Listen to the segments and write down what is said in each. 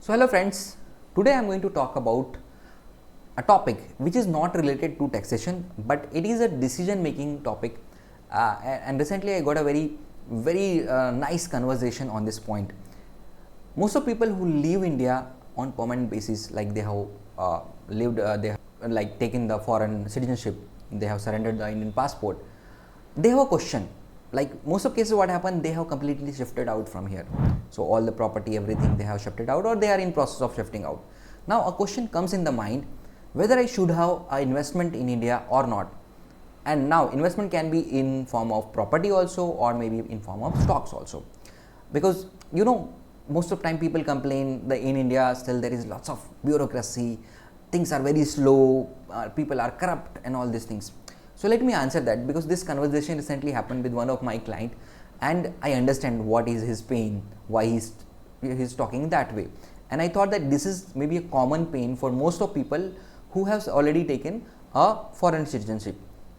So hello friends, today I am going to talk about a topic which is not related to taxation, but it is a decision making topic, and recently I got a very nice conversation on this point. Most of people who leave India on permanent basis, like they have they have like taken the foreign citizenship, they have surrendered the Indian passport, they have a question. Like most of cases, what happened, they have completely shifted out from here. So all the property, everything they have shifted out, or they are in process of shifting out. Now a question comes in the mind whether I should have an investment in India or not. And now investment can be in form of property also, or maybe in form of stocks also, because most of time people complain that in India still there is lots of bureaucracy, things are very slow, people are corrupt and all these things. So let me answer that, because this conversation recently happened with one of my client, and I understand what is his pain, why he's talking that way. And I thought that this is maybe a common pain for most of people who has already taken a foreign citizenship,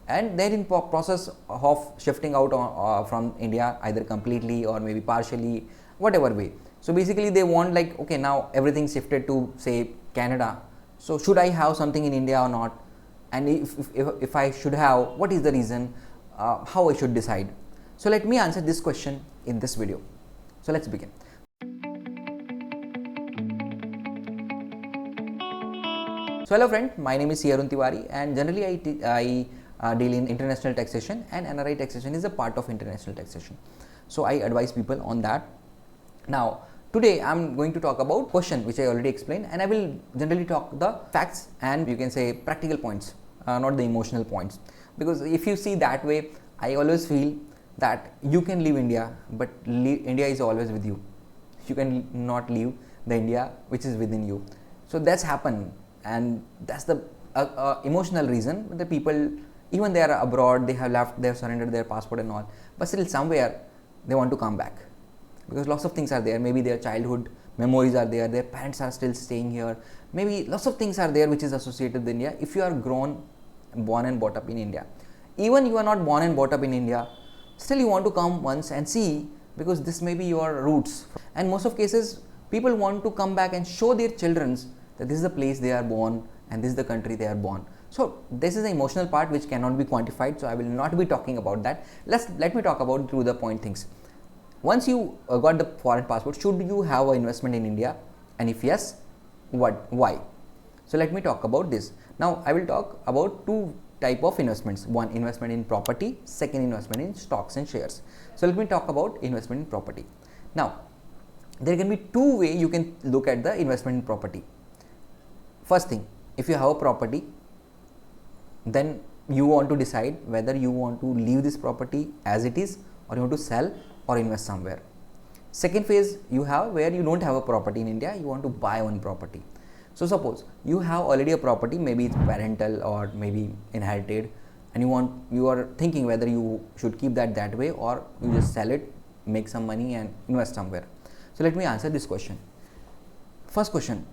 and they're in process of shifting out from India, either completely or maybe partially, whatever way. So basically they want, like, okay, now everything shifted to say Canada, so should I have something in India or not? And if I should have, what is the reason, how I should decide? So let me answer this question in this video. So let's begin. So hello friend, my name is Arun Tiwari, and generally I deal in international taxation, and NRI taxation is a part of international taxation. So I advise people on that. Now today I am going to talk about question which I already explained, and I will generally talk the facts and you can say practical points, not the emotional points, because if you see that way, I always feel that you can leave India, but India is always with you. You can not leave the India which is within you. So that's happened, and that's the emotional reason. The people, even they are abroad, they have left, they have surrendered their passport and all, but still somewhere they want to come back, because lots of things are there. Maybe their childhood memories are there, their parents are still staying here, maybe lots of things are there which is associated with India. If you are born and brought up in India, even you are not born and brought up in India, still you want to come once and see, because this may be your roots. And most of cases people want to come back and show their children that this is the place they are born and this is the country they are born. So this is the emotional part which cannot be quantified, so I will not be talking about that. Let me talk about through the point things. Once you got the foreign passport, should you have an investment in India, and if yes, why? So let me talk about this. Now I will talk about two type of investments: one, investment in property; second, investment in stocks and shares. So let me talk about investment in property. Now there can be two ways you can look at the investment in property. First thing, if you have a property, then you want to decide whether you want to leave this property as it is, or you want to sell or invest somewhere. Second phase you have, where you don't have a property in India, you want to buy one property. So suppose you have already a property, maybe it's parental or maybe inherited, and you are thinking whether you should keep that way, or you just sell it, make some money and invest somewhere. So let me answer this question. First question,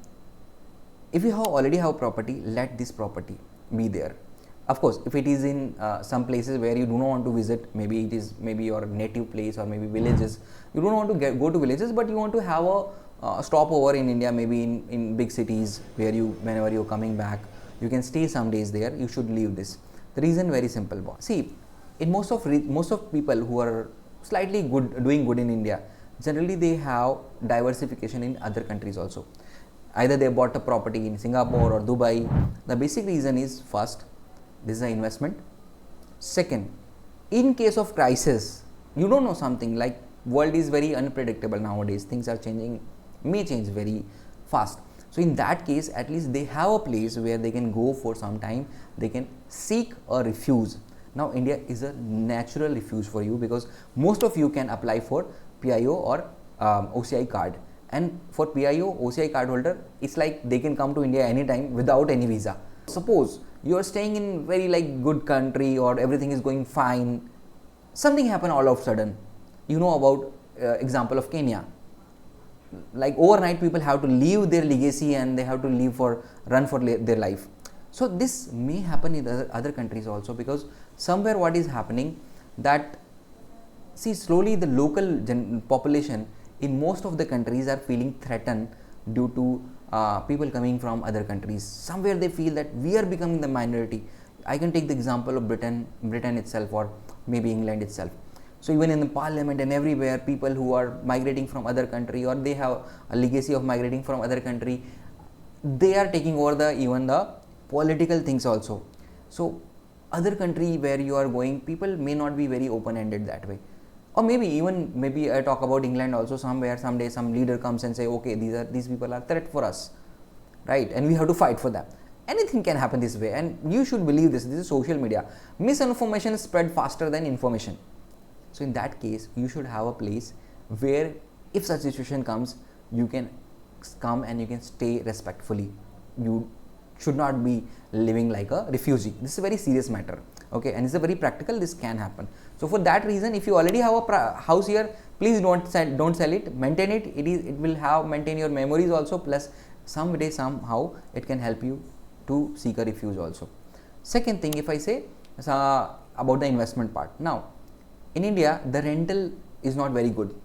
if you already have property, let this property be there. Of course, if it is in some places where you do not want to visit, maybe it is your native place or maybe villages, you don't want to go to villages, but you want to have a stopover in India, maybe in big cities, where whenever you're coming back, you can stay some days there, you should leave this. The reason very simple. See, in most of people who are slightly doing good in India, generally they have diversification in other countries also. Either they bought a property in Singapore or Dubai. The basic reason is, first, this is an investment. Second, in case of crisis, you don't know something, like world is very unpredictable nowadays, things are changing, may change very fast. So in that case, at least they have a place where they can go for some time, they can seek a refuge. Now India is a natural refuge for you, because most of you can apply for PIO or OCI card. And for PIO, OCI card holder, it's like they can come to India anytime without any visa. Suppose you are staying in very good country, or everything is going fine, something happen all of a sudden. You know about example of Kenya. Like overnight people have to leave their legacy and they have to run for their life. So this may happen in other countries also, because somewhere what is happening, that see, slowly the local population in most of the countries are feeling threatened due to people coming from other countries. Somewhere they feel that we are becoming the minority. I can take the example of Britain itself, or maybe England itself. So even in the parliament and everywhere, people who are migrating from other country, or they have a legacy of migrating from other country, they are taking over even the political things also. So other country where you are going, people may not be very open-ended that way. Or maybe I talk about England also. Somewhere someday some leader comes and say, okay, these people are threat for us, right, and we have to fight for them. Anything can happen this way, and you should believe this is social media. Misinformation is spread faster than information. So in that case, you should have a place where if such situation comes, you can come and you can stay respectfully. You should not be living like a refugee. This is a very serious matter, okay, and it's a very practical. This can happen. So for that reason, if you already have a house here, please don't sell it. Maintain it. It will maintain your memories also. Plus, someday somehow it can help you to seek a refuge also. Second thing, if I say about the investment part. Now, in India, the rental is not very good.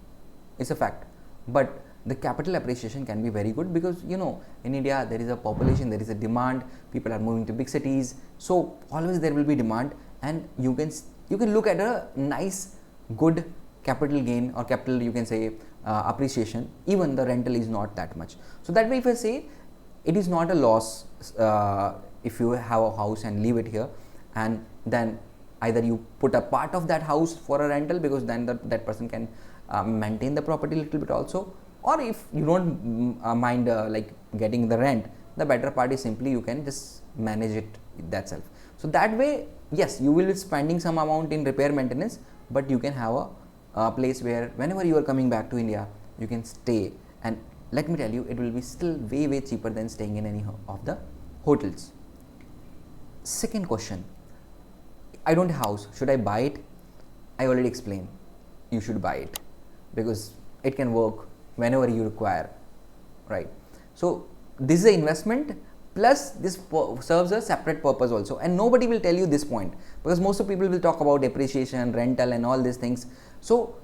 It's a fact, but the capital appreciation can be very good, because in India there is a population, there is a demand, people are moving to big cities, so always there will be demand, and you can look at a nice good capital gain, or capital, you can say, appreciation. Even the rental is not that much. So that way, if I say, it is not a loss if you have a house and leave it here, and then either you put a part of that house for a rental, because then that person can maintain the property a little bit also. Or if you don't mind like getting the rent, the better part is simply you can just manage it that self. So that way, yes, you will be spending some amount in repair maintenance, but you can have a place where whenever you are coming back to India, you can stay. And let me tell you, it will be still way cheaper than staying in any of the hotels. Second question, I don't have a house, should I buy it? I already explained, you should buy it, because it can work whenever you require, right? So this is an investment, plus this serves a separate purpose also, and nobody will tell you this point, because most of people will talk about depreciation, rental and all these things. So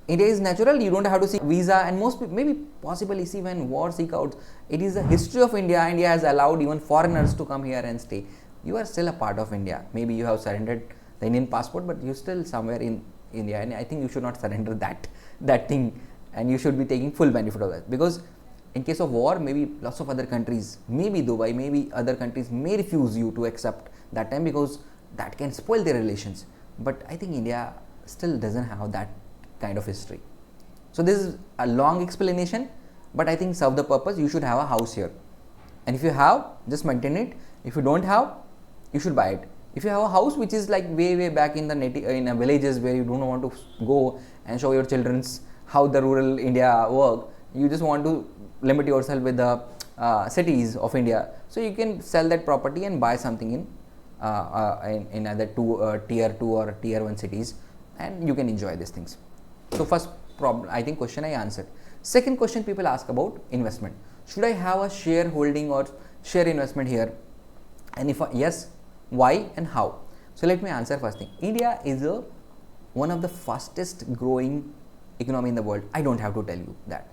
it is natural, you don't have to seek visa, and most people, maybe possibly see when war seek out, it is the history of India. India has allowed even foreigners to come here and stay. You are still a part of India. Maybe you have surrendered the Indian passport, but you're still somewhere in India, and I think you should not surrender that thing, and you should be taking full benefit of that, because in case of war, maybe lots of other countries, maybe Dubai, maybe other countries may refuse you to accept that time, because that can spoil their relations. But I think India still doesn't have that kind of history. So this is a long explanation, but I think serve the purpose. You should have a house here, and if you have, just maintain it. If you don't have, you should buy it. If you have a house which is like way back in the villages, where you don't want to go and show your children's how the rural India work, you just want to limit yourself with the cities of India, so you can sell that property and buy something in either tier 2 or tier 1 cities, and you can enjoy these things. So first problem, I think question I answered. Second question people ask about investment. Should I have a shareholding or share investment here? And if yes, why and how? So let me answer first thing. India is one of the fastest growing economy in the world. I don't have to tell you that.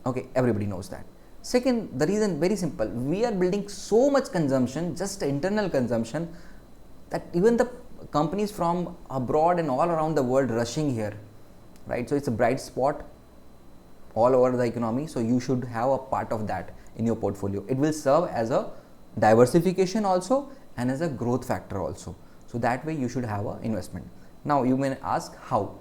Okay, everybody knows that. Second, the reason very simple. We are building so much consumption, just internal consumption, that even the companies from abroad and all around the world rushing here, right? So it's a bright spot all over the economy. So you should have a part of that in your portfolio. It will serve as a diversification also, and as a growth factor also. So that way you should have an investment. Now you may ask how.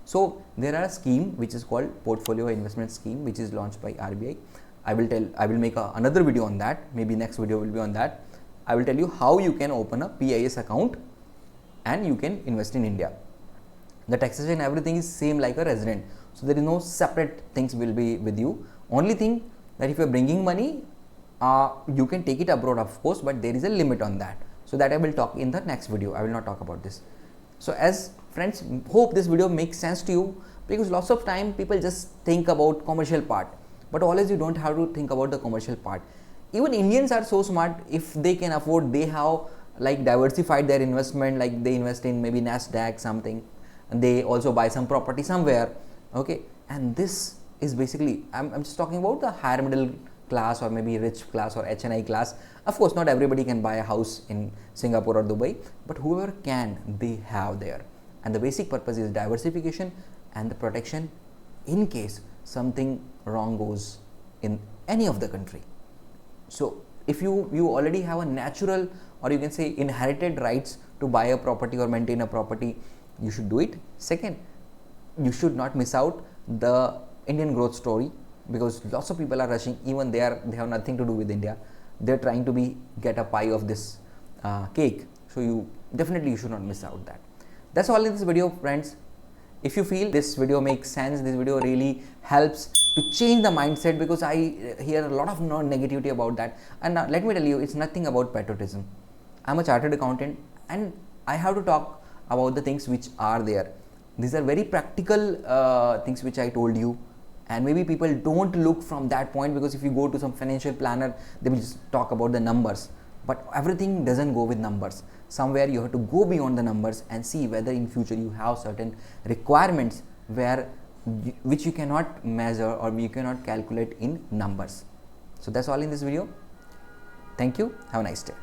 So there are a scheme which is called portfolio investment scheme, which is launched by RBI. I will make another video on that. Maybe next video will be on that. I will tell you how you can open a PIS account and you can invest in India. The taxation, everything is same like a resident. So there is no separate things will be with you. Only thing that if you are bringing money, you can take it abroad, of course, but there is a limit on that. So that I will talk in the next video. I will not talk about this. So as friends, hope this video makes sense to you, because lots of time people just think about commercial part, but always you don't have to think about the commercial part. Even Indians are so smart, if they can afford, they have like diversified their investment, like they invest in maybe Nasdaq something, and they also buy some property somewhere, okay, and this is basically, I'm just talking about the higher middle class or maybe rich class or HNI class. Of course, not everybody can buy a house in Singapore or Dubai, but whoever can, they have there. And the basic purpose is diversification and the protection in case something wrong goes in any of the country. So if you already have a natural, or you can say inherited rights to buy a property or maintain a property, you should do it. Second, you should not miss out the Indian growth story, because lots of people are rushing, even they have nothing to do with India, they're trying to get a pie of this cake. So you should not miss out that. That's all in this video, friends. If you feel this video makes sense, this video really helps to change the mindset, because I hear a lot of negativity about that. And now let me tell you, it's nothing about patriotism. I'm a chartered accountant and I have to talk about the things which are there. These are very practical things which I told you, and maybe people don't look from that point, because if you go to some financial planner, they will just talk about the numbers. But everything doesn't go with numbers. Somewhere you have to go beyond the numbers and see whether in future you have certain requirements which you cannot measure or you cannot calculate in numbers. So that's all in this video. Thank you. Have a nice day.